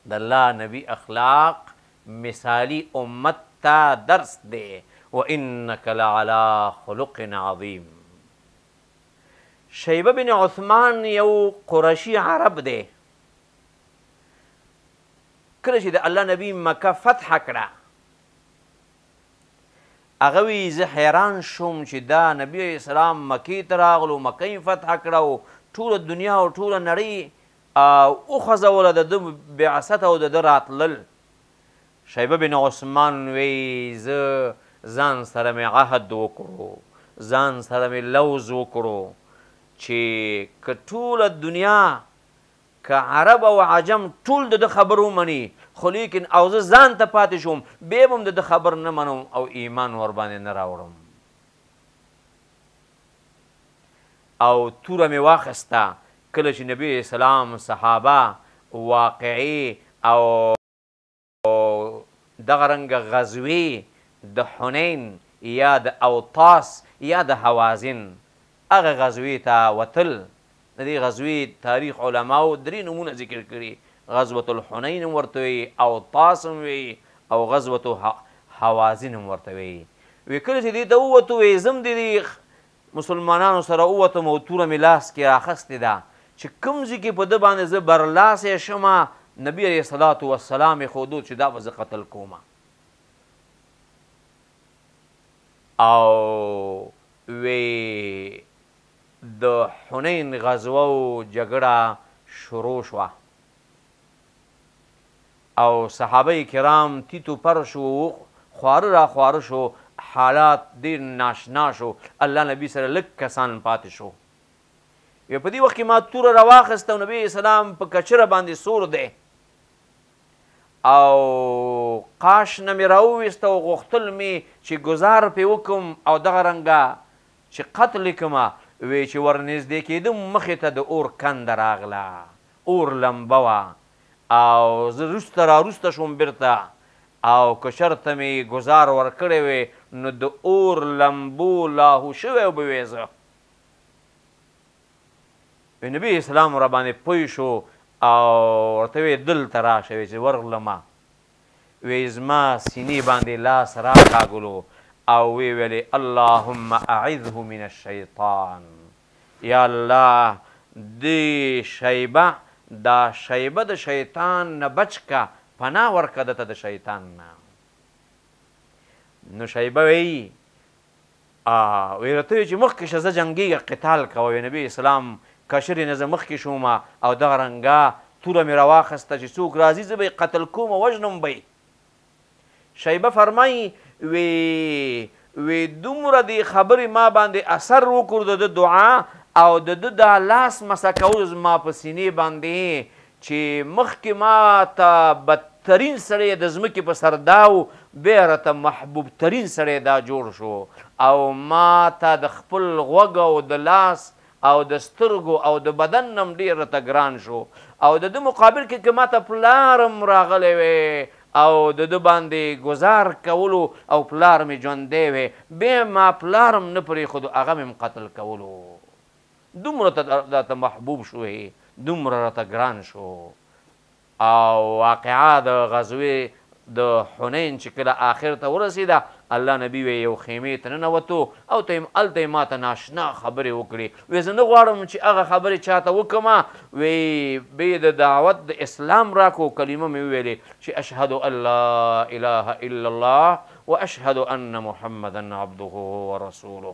د الله نبی اخلاق مثالی امت ته درس دی وانک لعلی خلق عظیم. شیبه بن عثمان یو قرشي عرب دی. کله چې د الله نبی مکه فتح کړه هغه وی زه حیران شوم چې دا نبی علیه السلام مکې ته راغلو، مکه یې فتح کړه او ټوله دنیا او ټوله نړۍ وخځوله د ده بعثت او د ده راتلل. شیبه بن عثمان وی زه ځان سره مې عهد وکړو، ځان سره مې لوز وکړو چې که ټوله دنیا که عرب او عجم ټول د ده خبر ومني، خو لیکن او زه ځان ته پاتې شوم بیا به هم د ده خبر نه منم او ایمان ورباندې نه راوړم. او توره مې واخیسته کله چې نبی علیه السلام صحابه واقعي او دغه رنګه غزوې د حنین یا د اوطاس یا د حوازن هغه غزوې ته وتل. د دې غزوې تاریخ علماو درې نومونه ذکر کړي، غزوة الحنین هم ورته وایي، اوطاس هم وایي او غزوة حوازن هم ورته وایي. وی کله چې دې ته ووتو وی زه هم د دې مسلمانانو سره ووتم او توره مې لاس کې راخستې ده چې کوم ځای کې په ده باندې زه برلاسی شمه نبي علیه الصلاة والسلام یې ښودو چې دا به زه قتل کومه. او وی د حنین غزوه او جګړه شروع شوه او صحابه کرام تیتو پر شو، خواره را خواره شو، حالات ډېر ناشنا شو. الله نبی سره لږ کسان پاتې شو. یو په دې وخت کې ما توره راواخیسته او نبي اسلام په کچره باندې سور دی او قاش نه مې راوویسته او غوښتل مې چې ګزار پې وکړم او دغه رنګه چې قتل یې کړمه. وی چې ورنږدې کېدم مخې ته د اور کنده راغله، اور لمبه وه او زه وروسته راوروسته شوم بیرته او که چېرته مې ګزار ورکړی وی نو د اور لمبو لاهو شوی به وی زه. نبي اسلام راباندې پوه شو او ورته وی دلته راشه وی چې ورغلمه. وی زما سینې باندې لاس راکاږلو او وی ویلې اللهم اعذه من الشیطان، یا الله دې شیبه دا شیبه د شیطان نه بچ که، پناه ورکه دته د شیطان نه. نو شیبه وی ورته وی چې مخکې شه زه جنګېږه قتال کوه. وی نبي اسلام کشرې نه زه مخکې شوم او دغه رنګه توره مې راواخیسته چې څوک راځي زه به یې قتل کوم او وژنم به یې. شیبه فرمایي وی دومره دې خبرې ما باندې اثر وکړو د ده دعا او د ده دا لاس مسه کول زما په سینې باندې چې مخکې ما ته بدترین سړی د ځمکې په سر دا و، بیا راته محبوب ترین سړی دا جوړ شو او ما ته د خپل غوږ او د لاس او د سترګو او د بدن نم ډېر راته ګران شو او د ده مقابل کې که ما ته پلارم راغلی وی او د ده باندې ګزار کولو او پلار مې ژوندی وی بیا ما پلارم نه پرېښودو هغه مې قتل کولو. دومره راته محبوب شوی، دومره راته ګران شو. او واقعه د غزوې د حنین چې کله آخر ته ورسېده الله نبی وی یو خیمې ته ننوتو او هلته یې ماته ناشنا خبرې وکړې. وی زه نه غواړم چې هغه خبرې چاته وکړمه. وی بیا د دعوت د اسلام راکو کلمه مې وویلې چې اشهد ان لا اله الا الله و اشهد ان محمدا عبده ورسوله.